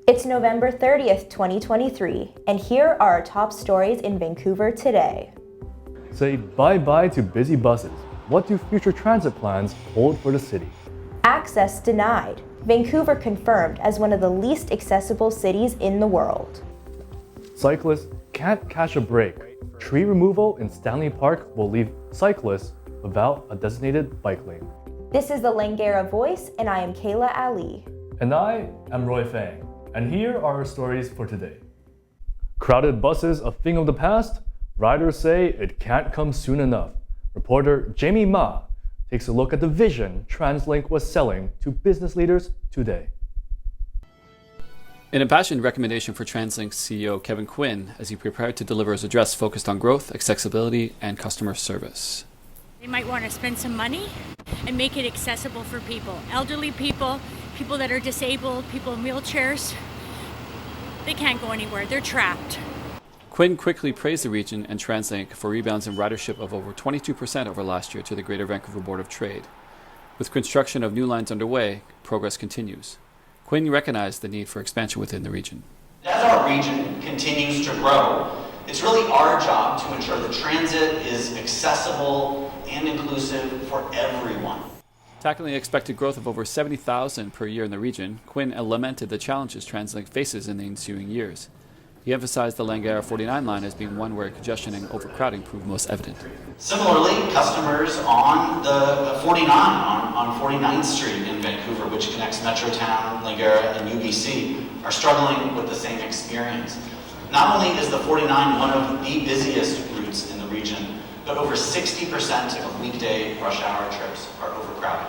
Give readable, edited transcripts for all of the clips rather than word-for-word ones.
It's November 30th, 2023, and here are our top stories in Vancouver today. Say bye-bye to busy buses. What do future transit plans hold for the city? Access denied. Vancouver confirmed as one of the least accessible cities in the world. Cyclists can't catch a break. Tree removal in Stanley Park will leave cyclists without a designated bike lane. This is the Langara Voice, and I am Kayla Ali. And I am Roy Fang, and here are our stories for today. Crowded buses a thing of the past? Riders say it can't come soon enough. Reporter Jamie Ma takes a look at the vision TransLink was selling to business leaders today. An impassioned recommendation for TransLink's CEO Kevin Quinn as he prepared to deliver his address focused on growth, accessibility, and customer service. They might want to spend some money and make it accessible for people. Elderly people, people that are disabled, people in wheelchairs. They can't go anywhere. They're trapped. Quinn quickly praised the region and TransLink for rebounds in ridership of over 22% over last year to the Greater Vancouver Board of Trade. With construction of new lines underway, progress continues. Quinn recognized the need for expansion within the region. As our region continues to grow, it's really our job to ensure that transit is accessible and inclusive for everyone. Tackling the expected growth of over 70,000 per year in the region, Quinn lamented the challenges TransLink faces in the ensuing years. He emphasized the Langara 49 line as being one where congestion and overcrowding proved most evident. Similarly, customers on the 49, on 49th Street in Vancouver, which connects Metrotown, Langara, and UBC, are struggling with the same experience. Not only is the 49 one of the busiest routes in the region, but over 60% of weekday rush hour trips are overcrowded.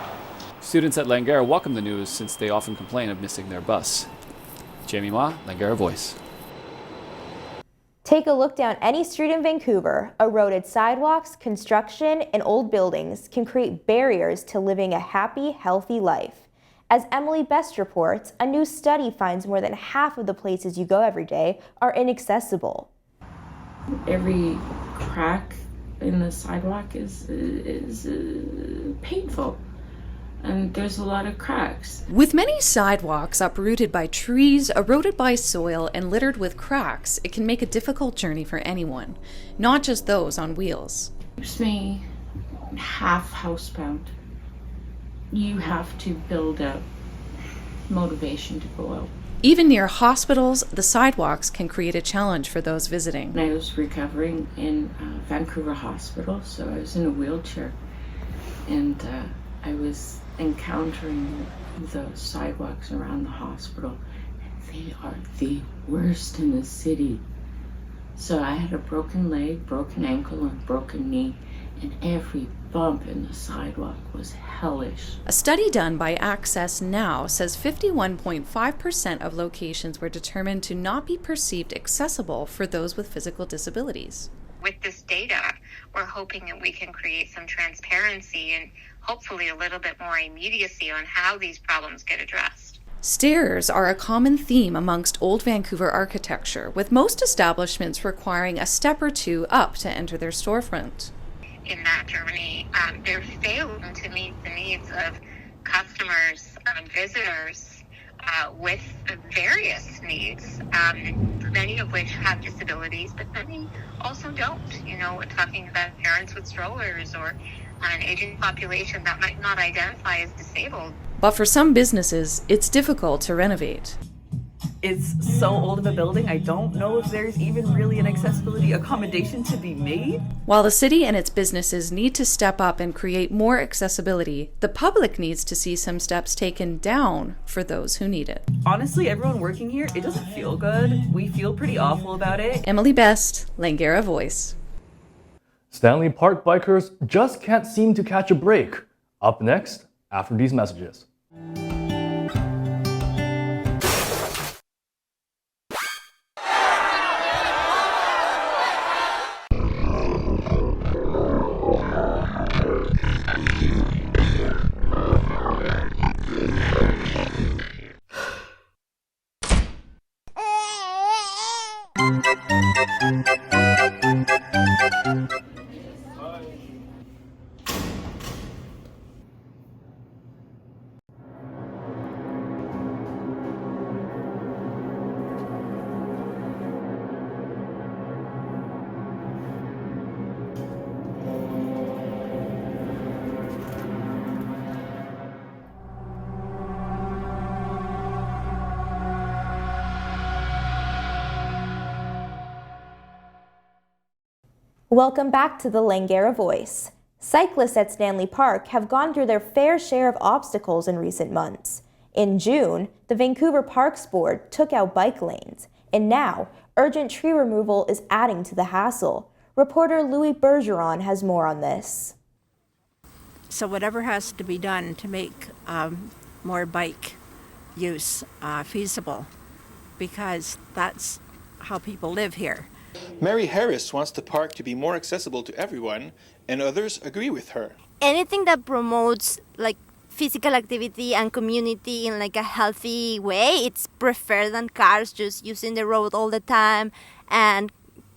Students at Langara welcome the news since they often complain of missing their bus. Jamie Ma, Langara Voice. Take a look down any street in Vancouver. Eroded sidewalks, construction, and old buildings can create barriers to living a happy, healthy life. As Emily Best reports, a new study finds more than half of the places you go every day are inaccessible. Every crack in the sidewalk is painful, and there's a lot of cracks. With many sidewalks uprooted by trees, eroded by soil, and littered with cracks, it can make a difficult journey for anyone, not just those on wheels. It keeps me half housebound. You have to build up motivation to go out. Even near hospitals, the sidewalks can create a challenge for those visiting. I was recovering in Vancouver Hospital, so I was in a wheelchair, and I was encountering the sidewalks around the hospital, and they are the worst in the city. So I had a broken leg, broken ankle, and broken knee, and every bump in the sidewalk was hellish. A study done by Access Now says 51.5% of locations were determined to not be perceived accessible for those with physical disabilities. With this data, we're hoping that we can create some transparency and hopefully a little bit more immediacy on how these problems get addressed. Stairs are a common theme amongst old Vancouver architecture, with most establishments requiring a step or two up to enter their storefront. In that Germany, they're failing to meet the needs of customers and visitors with various needs, many of which have disabilities, but many also don't. You know, we're talking about parents with strollers or an aging population that might not identify as disabled. But for some businesses, it's difficult to renovate. It's so old of a building, I don't know if there's even really an accessibility accommodation to be made. While the city and its businesses need to step up and create more accessibility, the public needs to see some steps taken down for those who need it. Honestly, everyone working here, it doesn't feel good. We feel pretty awful about it. Emily Best, Langara Voice. Stanley Park bikers just can't seem to catch a break. Up next, after these messages. Welcome back to the Langara Voice. Cyclists at Stanley Park have gone through their fair share of obstacles in recent months. In June, the Vancouver Parks Board took out bike lanes, and now urgent tree removal is adding to the hassle. Reporter Louis Bergeron has more on this. So whatever has to be done to make more bike use feasible, because that's how people live here. Mary Harris wants the park to be more accessible to everyone, and others agree with her. Anything that promotes like physical activity and community in like a healthy way, it's preferred than cars just using the road all the time and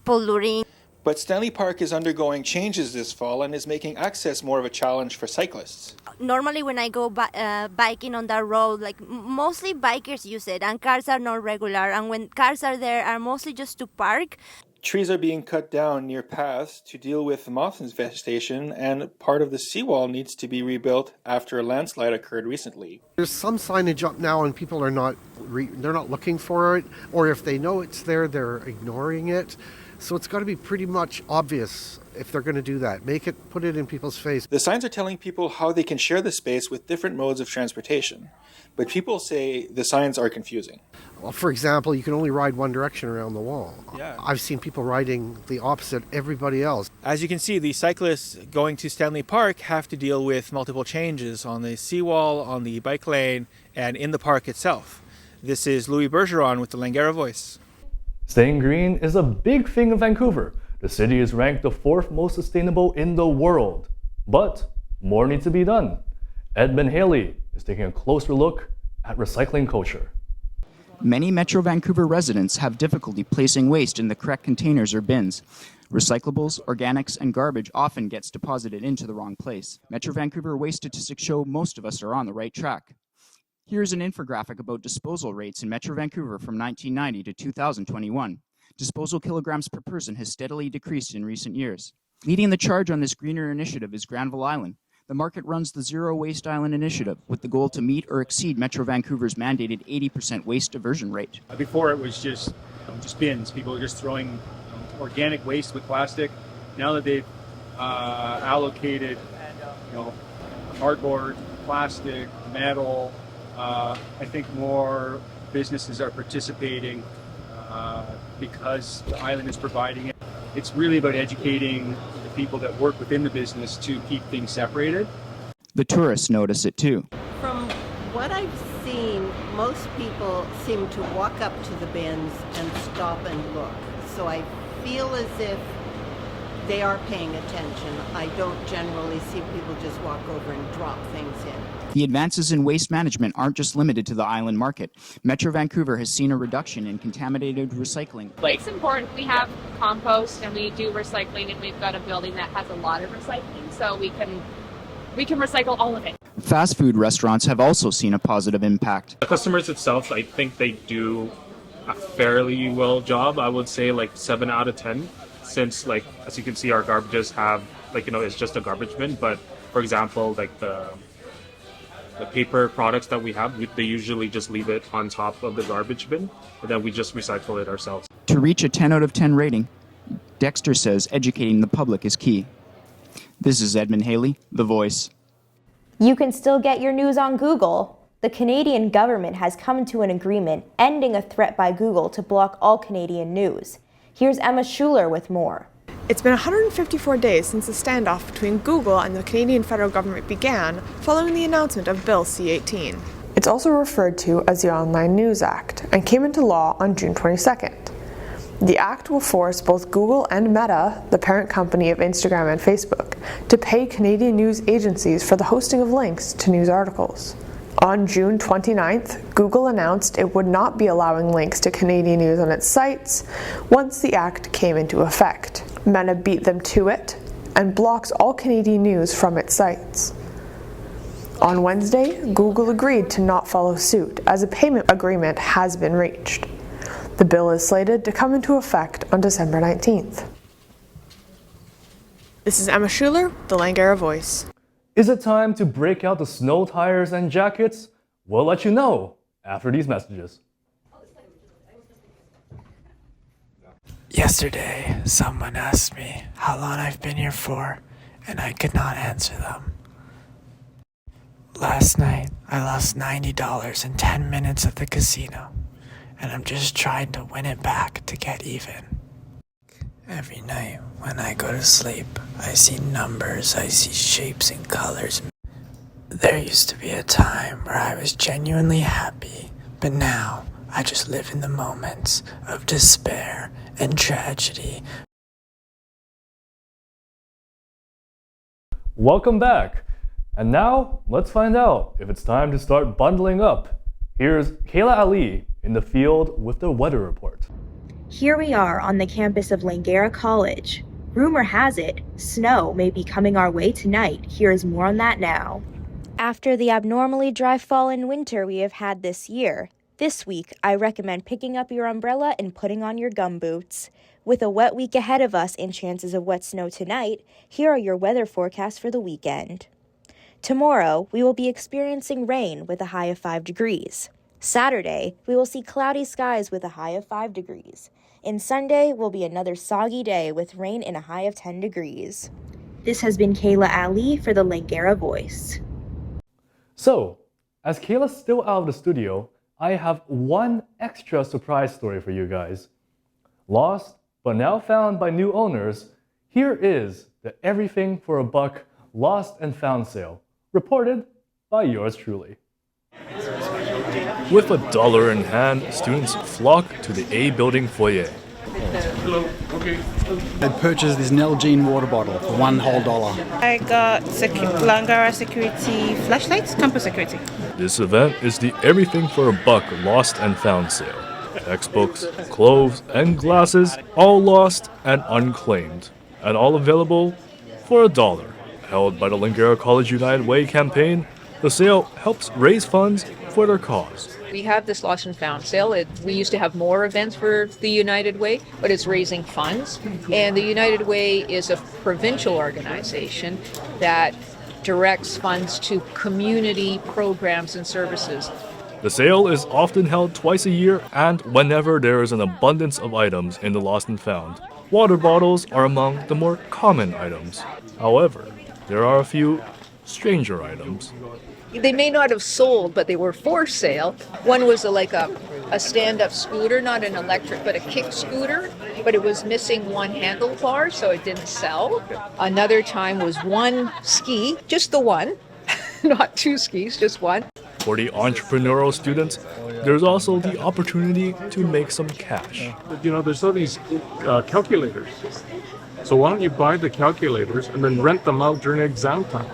polluting. But Stanley Park is undergoing changes this fall and is making access more of a challenge for cyclists. Normally when I go biking on that road, like mostly bikers use it and cars are not regular, and when cars are there are mostly just to park. Trees are being cut down near paths to deal with moth infestation, and part of the seawall needs to be rebuilt after a landslide occurred recently. There's some signage up now and people are they're not looking for it, or if they know it's there, they're ignoring it. So it's got to be pretty much obvious if they're going to do that. Put it in people's face. The signs are telling people how they can share the space with different modes of transportation, but people say the signs are confusing. Well, for example, you can only ride one direction around the wall. Yeah. I've seen people riding the opposite everybody else. As you can see, the cyclists going to Stanley Park have to deal with multiple changes on the seawall, on the bike lane, and in the park itself. This is Louis Bergeron with the Langara Voice. Staying green is a big thing in Vancouver. The city is ranked the 4th most sustainable in the world. But more needs to be done. Edmund Haley is taking a closer look at recycling culture. Many Metro Vancouver residents have difficulty placing waste in the correct containers or bins. Recyclables, organics, and garbage often gets deposited into the wrong place. Metro Vancouver waste statistics show most of us are on the right track. Here's an infographic about disposal rates in Metro Vancouver from 1990 to 2021. Disposal kilograms per person has steadily decreased in recent years. Leading the charge on this greener initiative is Granville Island. The market runs the Zero Waste Island initiative with the goal to meet or exceed Metro Vancouver's mandated 80% waste diversion rate. Before it was just bins. People were just throwing organic waste with plastic. Now that they've allocated cardboard, plastic, metal, I think more businesses are participating because the island is providing it. It's really about educating the people that work within the business to keep things separated. The tourists notice it too. From what I've seen, most people seem to walk up to the bins and stop and look. So I feel as if they are paying attention. I don't generally see people just walk over and drop things in. The advances in waste management aren't just limited to the island market. Metro Vancouver has seen a reduction in contaminated recycling. It's important. We have compost and we do recycling, and we've got a building that has a lot of recycling, so we can recycle all of it. Fast food restaurants have also seen a positive impact. The customers itself, I think they do a fairly well job. I would say 7 out of 10, since as you can see, our garbages have it's just a garbage bin. But for example, the paper products that we have, they usually just leave it on top of the garbage bin, and then we just recycle it ourselves. To reach a 10 out of 10 rating, Dexter says educating the public is key. This is Edmund Haley, The Voice. You can still get your news on Google. The Canadian government has come to an agreement ending a threat by Google to block all Canadian news. Here's Emma Schuler with more. It's been 154 days since the standoff between Google and the Canadian federal government began following the announcement of Bill C-18. It's also referred to as the Online News Act and came into law on June 22nd. The act will force both Google and Meta, the parent company of Instagram and Facebook, to pay Canadian news agencies for the hosting of links to news articles. On June 29th, Google announced it would not be allowing links to Canadian news on its sites once the act came into effect. Meta beat them to it and blocks all Canadian news from its sites. On Wednesday, Google agreed to not follow suit as a payment agreement has been reached. The bill is slated to come into effect on December 19th. This is Emma Schuler, The Langara Voice. Is it time to break out the snow tires and jackets? We'll let you know after these messages. Yesterday, someone asked me how long I've been here for, and I could not answer them. Last night, I lost $90 in 10 minutes at the casino, and I'm just trying to win it back to get even. Every night, when I go to sleep, I see numbers, I see shapes and colors. There used to be a time where I was genuinely happy, but now I just live in the moments of despair and tragedy. Welcome back. And now, let's find out if it's time to start bundling up. Here's Kayla Ali in the field with the weather report. Here we are on the campus of Langara College. Rumor has it, snow may be coming our way tonight. Here's more on that now. After the abnormally dry fall and winter we have had this year, this week I recommend picking up your umbrella and putting on your gumboots. With a wet week ahead of us and chances of wet snow tonight, here are your weather forecasts for the weekend. Tomorrow, we will be experiencing rain with a high of 5 degrees. Saturday, we will see cloudy skies with a high of 5 degrees. And Sunday will be another soggy day with rain and a high of 10 degrees. This has been Kayla Ali for the Langara Voice. So, as Kayla's still out of the studio, I have one extra surprise story for you guys. Lost, but now found by new owners, here is the Everything for a Buck Lost and Found sale, reported by yours truly. With $1 in hand, students flock to the A building foyer. Hello. Okay. I purchased this Nalgene water bottle for $1 whole. I got Langara Security flashlights, campus security. This event is the Everything for a Buck Lost and Found sale. Textbooks, clothes, and glasses, all lost and unclaimed, and all available for $1. Held by the Langara College United Way campaign, the sale helps raise funds for their cause. We have this Lost and Found sale. We used to have more events for the United Way, but it's raising funds. And the United Way is a provincial organization that directs funds to community programs and services. The sale is often held twice a year and whenever there is an abundance of items in the Lost and Found. Water bottles are among the more common items. However, there are a few stranger items. They may not have sold, but they were for sale. One was a stand-up scooter, not an electric, but a kick scooter, but it was missing one handlebar, so it didn't sell. Another time was one ski, just the one, not two skis, just one. For the entrepreneurial students, there's also the opportunity to make some cash. You know, there's all these calculators. So why don't you buy the calculators and then rent them out during exam time?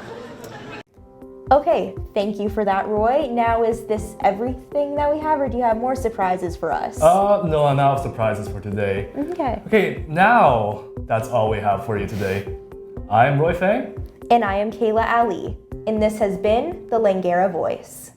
Okay, thank you for that, Roy. Now, is this everything that we have, or do you have more surprises for us? No, I'm out of surprises for today. Okay. Okay, now that's all we have for you today. I'm Roy Fang. And I am Kayla Ali. And this has been the Langara Voice.